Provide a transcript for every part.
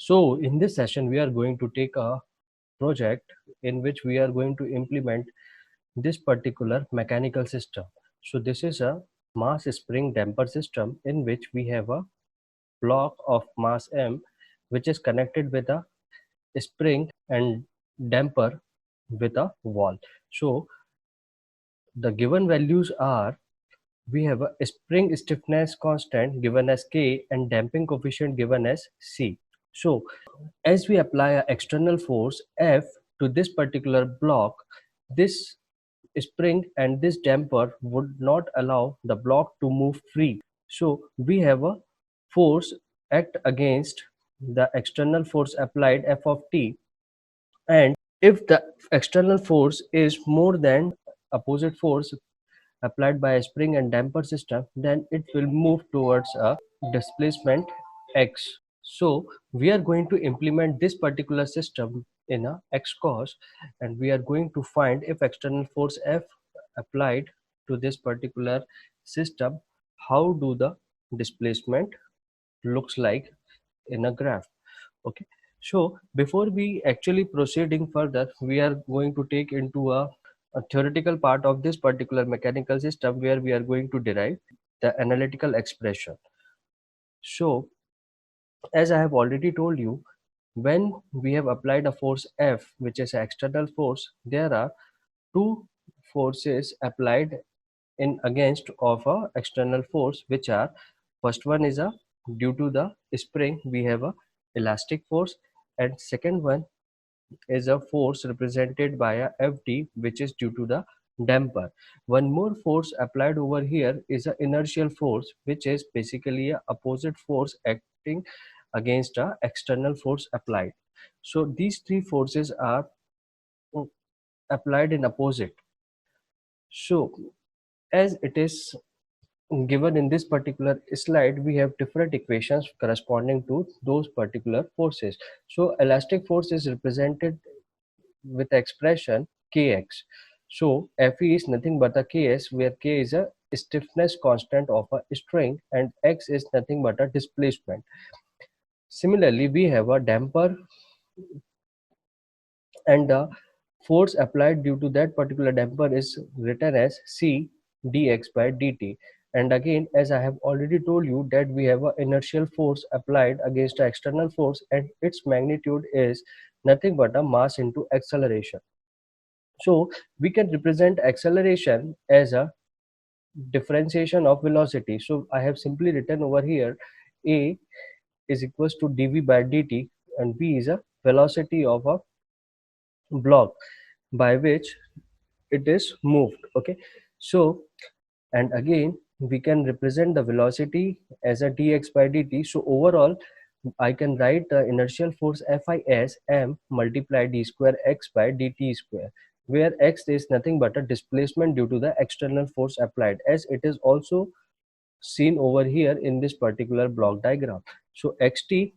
So in this session, we are going to take a project in which we are going to implement this particular mechanical system. So this is a mass spring damper system in which we have a block of mass m which is connected with a spring and damper with a wall. So the given values are, we have a spring stiffness constant given as K and damping coefficient given as C. So as we apply an external force F to this particular block, this spring and this damper would not allow the block to move free. So we have a force act against the external force applied F of t, and if the external force is more than opposite force applied by a spring and damper system, then it will move towards a displacement x. So we are going to implement this particular system in a x cos, and we are going to find if external force F applied to this particular system, how do the displacement looks like in a graph. Okay, so before we actually proceeding further, we are going to take into a theoretical part of this particular mechanical system where we are going to derive the analytical expression. So as I have already told you, when we have applied a force F, which is an external force, there are two forces applied in against of a external force, which are, first one is a, due to the spring we have a elastic force, and second one is a force represented by a Ft, which is due to the damper. One more force applied over here is a inertial force, which is basically a opposite force acting against a external force applied. So these three forces are applied in opposite. So as it is given in this particular slide, we have different equations corresponding to those particular forces. So elastic force is represented with the expression kx. So Fe is nothing but a ks, where k is a stiffness constant of a string and x is nothing but a displacement. Similarly, we have a damper, and the force applied due to that particular damper is written as C dx by dt. And again, as I have already told you, that we have an inertial force applied against the external force, and its magnitude is nothing but a mass into acceleration. So we can represent acceleration as a differentiation of velocity. So I have simply written over here a is equals to dv by dt, and v is a velocity of a block by which it is moved. Okay, so and again we can represent the velocity as a dx by dt. So overall I can write the inertial force Fi as m multiply d square x by dt square, where x is nothing but a displacement due to the external force applied, as it is also seen over here in this particular block diagram. So xt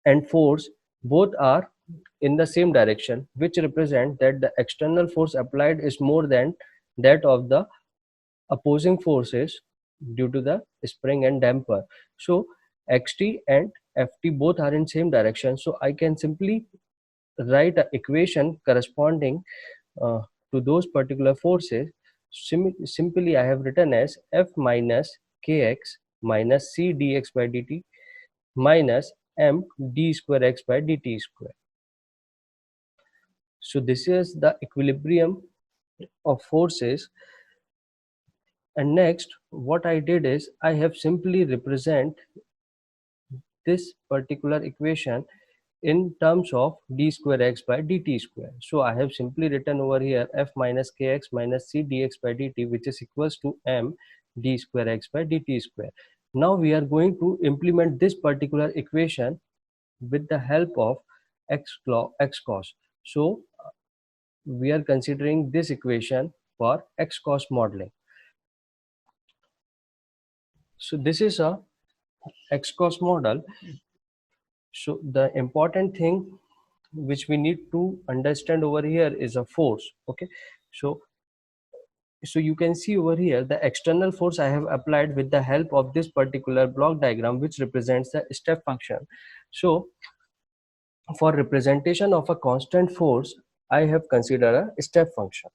and force both are in the same direction, which represent that the external force applied is more than that of the opposing forces due to the spring and damper. So xt and ft both are in same direction, so I can simply write an equation corresponding uh, to those particular forces. Simply I have written as f minus kx minus c dx by dt minus m d square x by dt square. So this is the equilibrium of forces. And next, what I did is I have simply represent this particular equation in terms of d square x by dt square. So I have simply written over here f minus kx minus c dx by dt, which is equals to m d square x by dt square. Now we are going to implement this particular equation with the help of x cos. So we are considering this equation for x cos modeling. So this is a x cos model. So the important thing which we need to understand over here is a force. Okay, so you can see over here the external force I have applied with the help of this particular block diagram, which represents the step function. So For representation of a constant force, I have considered a step function.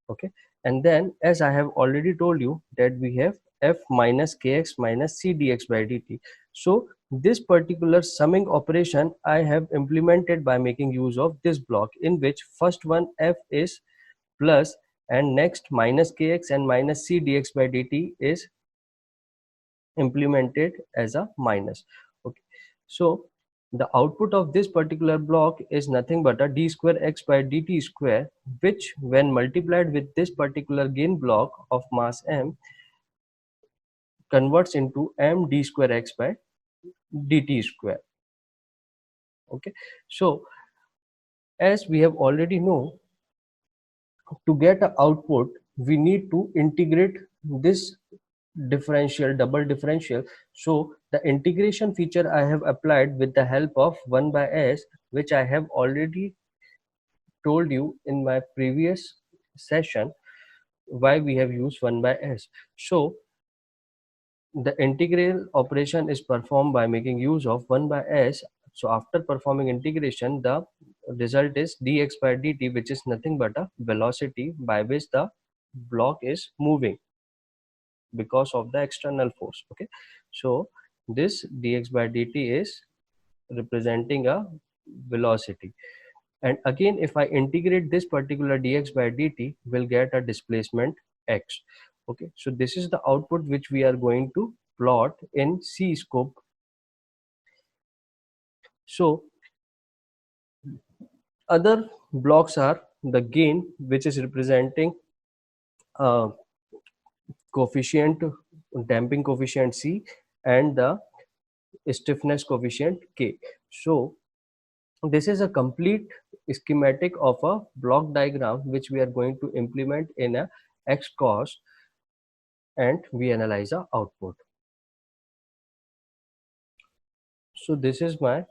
Okay, and then as I have already told you that we have f minus kx minus c dx by dt. So this particular summing operation I have implemented by making use of this block, in which first one f is plus and next minus kx and minus c dx by dt is implemented as a minus. Okay, so the output of this particular block is nothing but a d square x by dt square, which when multiplied with this particular gain block of mass m converts into m d square x by dt square. Okay, so as we have already know, to get an output we need to integrate this differential, double differential. So the integration feature I have applied with the help of 1 by s, which I have already told you in my previous session why we have used 1 by s. So the integral operation is performed by making use of 1 by s. So after performing integration, the result is dx by dt, which is nothing but a velocity by which the block is moving because of the external force. Okay, so this dx by dt is representing a velocity, and again if I integrate this particular dx by dt, we'll get a displacement x. Okay, so this is the output which we are going to plot in c scope. So other blocks are the gain, which is representing uh, coefficient, damping coefficient c, and the stiffness coefficient k. So this is a complete schematic of a block diagram which we are going to implement in a XCOS, and we analyze the output. So this is my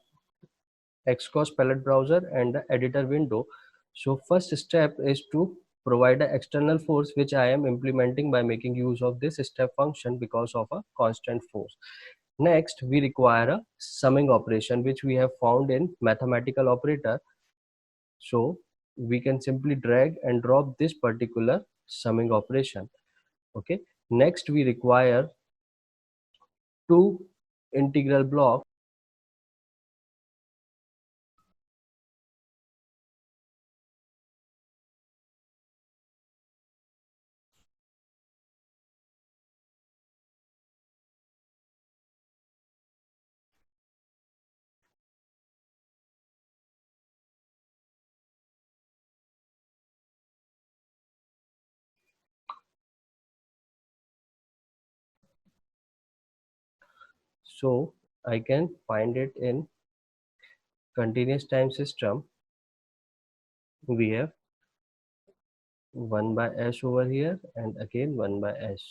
XCOS palette browser and the editor window. So first step is to provide an external force, which I am implementing by making use of this step function because of a constant force. Next, we require a summing operation, which we have found in mathematical operator. So we can simply drag and drop this particular summing operation. Okay, next we require two integral blocks. So I can find it in continuous time system. We have 1 by s over here and again 1 by s,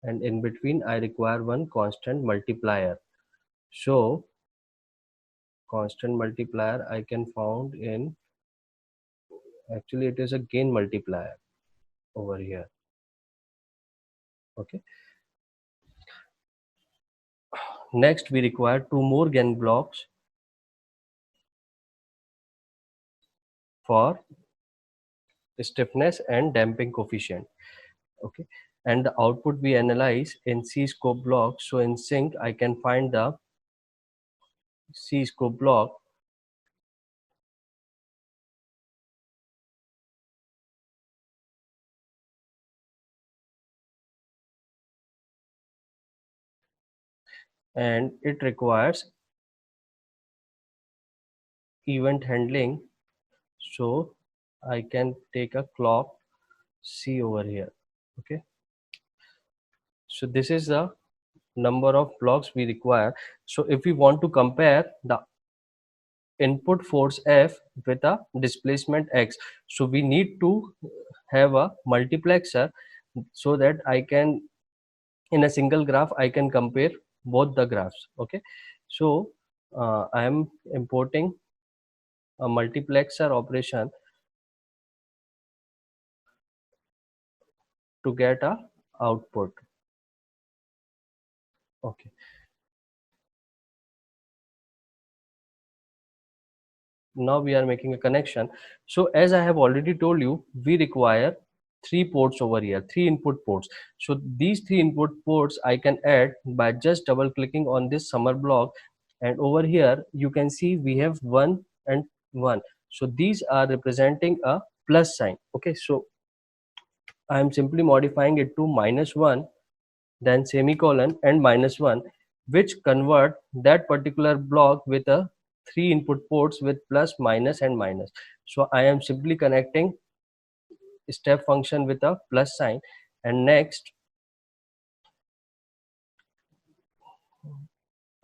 and in between I require one constant multiplier. So constant multiplier I can found in, actually it is a gain multiplier over here. Okay, next we require two more gain blocks for stiffness and damping coefficient. Okay, and the output we analyze in c scope block. So in sync I can find the c scope block, and it requires event handling. So I can take a clock c over here. Okay, so this is the number of blocks we require. So if we want to compare the input force F with a displacement X, so we need to have a multiplexer so that I can, in a single graph, I can compare both the graphs. Okay, so I am importing a multiplexer operation to get a output. Okay, now we are making a connection. So as I have already told you, we require three ports over here, three input ports. So these three input ports I can add by just double clicking on this summer block, and over here you can see we have 1 and 1. So these are representing a plus sign. Okay, so I am simply modifying it to -1, then semicolon and -1, which convert that particular block with a three input ports with plus, minus and minus. So I am simply connecting step function with a plus sign, and next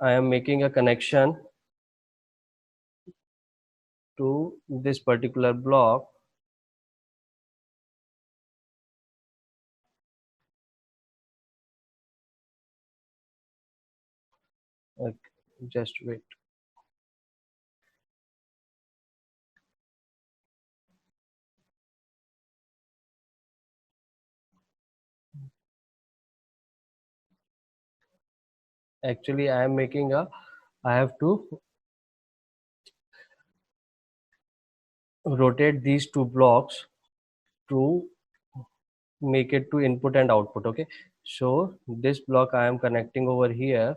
I am making a connection to this particular block. Okay, just wait. Actually, I have to rotate these two blocks to make it to input and output. Okay, so this block I am connecting over here,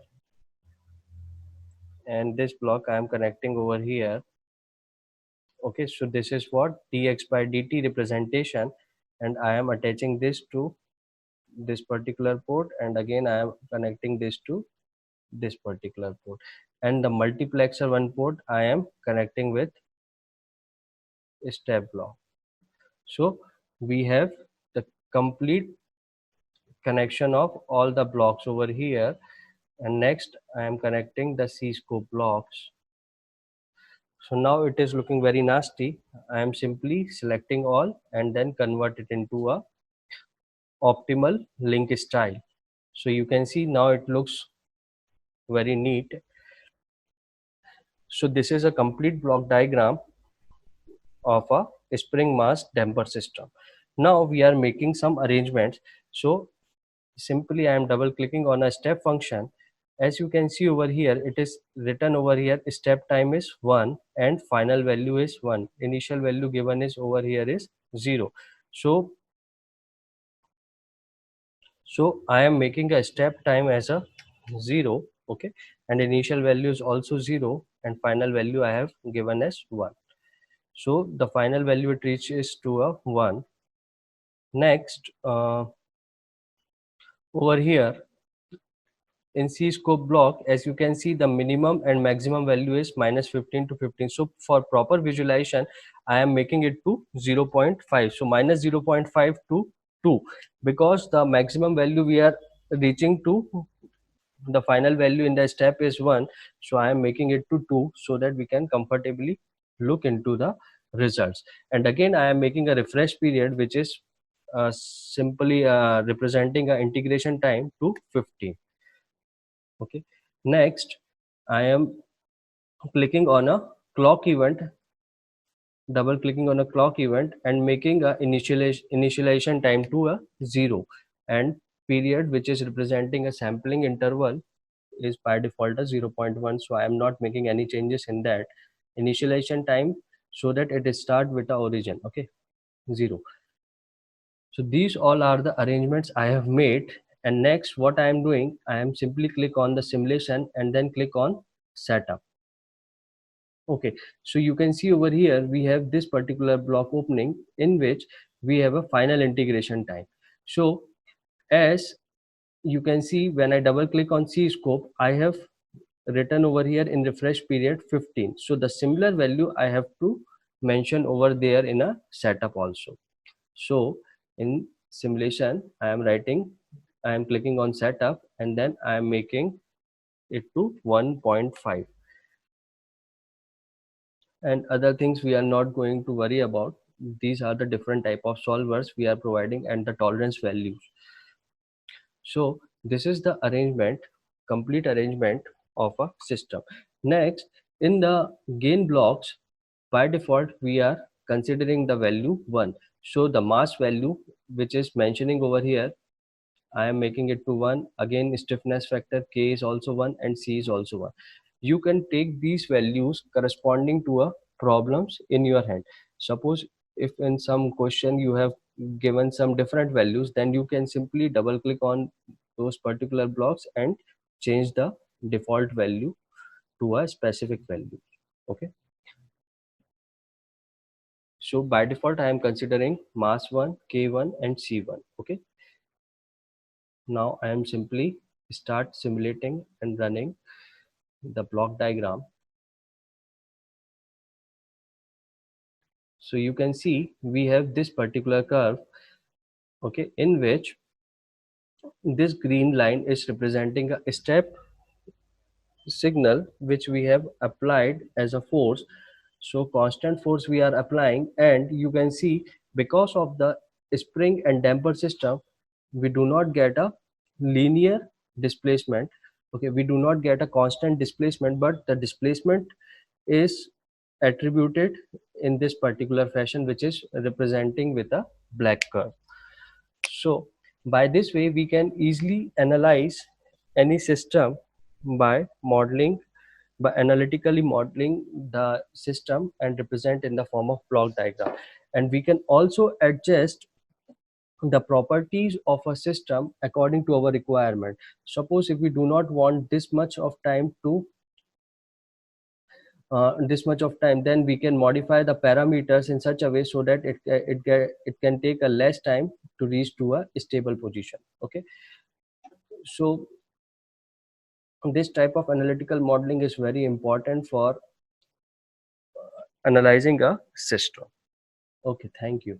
and this block I am connecting over here. Okay, so this is what dx by dt representation, and I am attaching this to this particular port, and again I am connecting this to this particular port, and the multiplexer one port I am connecting with step block. So we have the complete connection of all the blocks over here, and next I am connecting the C scope blocks. So now it is looking very nasty. I am simply selecting all and then convert it into a optimal link style. So you can see now it looks very neat. So this is a complete block diagram of a spring mass damper system. Now we are making some arrangements. So simply I am double clicking on a step function. As you can see over here, it is written over here, step time is 1 and final value is 1. Initial value given is over here is 0. So I am making a step time as a 0. Okay, and initial value is also 0, and final value I have given as 1. So the final value it reaches to a 1. Next, over here in C scope block, as you can see, the minimum and maximum value is -15 to 15. So for proper visualization, I am making it to 0.5. So -0.5 to 2, because the maximum value we are reaching to, the final value in the step is 1. So I am making it to 2 so that we can comfortably look into the results. And again, I am making a refresh period, which is simply representing a integration time to 15. Okay, next I am clicking on a clock event, double clicking on a clock event and making a initialization time to a 0, and period which is representing a sampling interval is by default a 0.1. So I am not making any changes in that initialization time, so that it start with the origin. Okay, 0. So these all are the arrangements I have made, and next what I am doing, I am simply click on the simulation and then click on setup. Okay, so you can see over here we have this particular block opening in which we have a final integration time. So as you can see, when I double click on C scope, I have written over here in refresh period 15. So the similar value I have to mention over there in a setup also. So in simulation, I am clicking on setup, and then I am making it to 1.5. And other things we are not going to worry about. These are the different type of solvers we are providing and the tolerance values. So this is the arrangement, complete arrangement of a system. Next, in the gain blocks, by default we are considering the value 1. So the mass value which is mentioning over here, I am making it to 1. Again, stiffness factor K is also 1 and C is also 1. You can take these values corresponding to a problems in your hand. Suppose if in some question you have given some different values, then you can simply double click on those particular blocks and change the default value to a specific value. Okay, so by default I am considering mass 1, k1 and c1. Okay, now I am simply start simulating and running the block diagram. So you can see we have this particular curve, okay, in which this green line is representing a step signal which we have applied as a force. So constant force we are applying, and you can see because of the spring and damper system we do not get a linear displacement. Okay, we do not get a constant displacement, but the displacement is attributed in this particular fashion, which is representing with a black curve. So by this way we can easily analyze any system by modeling, by analytically modeling the system and represent in the form of block diagram. And we can also adjust the properties of a system according to our requirement. Suppose if we do not want this much of time to this much of time, then we can modify the parameters in such a way so that it can take a less time to reach to a stable position. Okay, so this type of analytical modeling is very important for analyzing a system. Okay, thank you.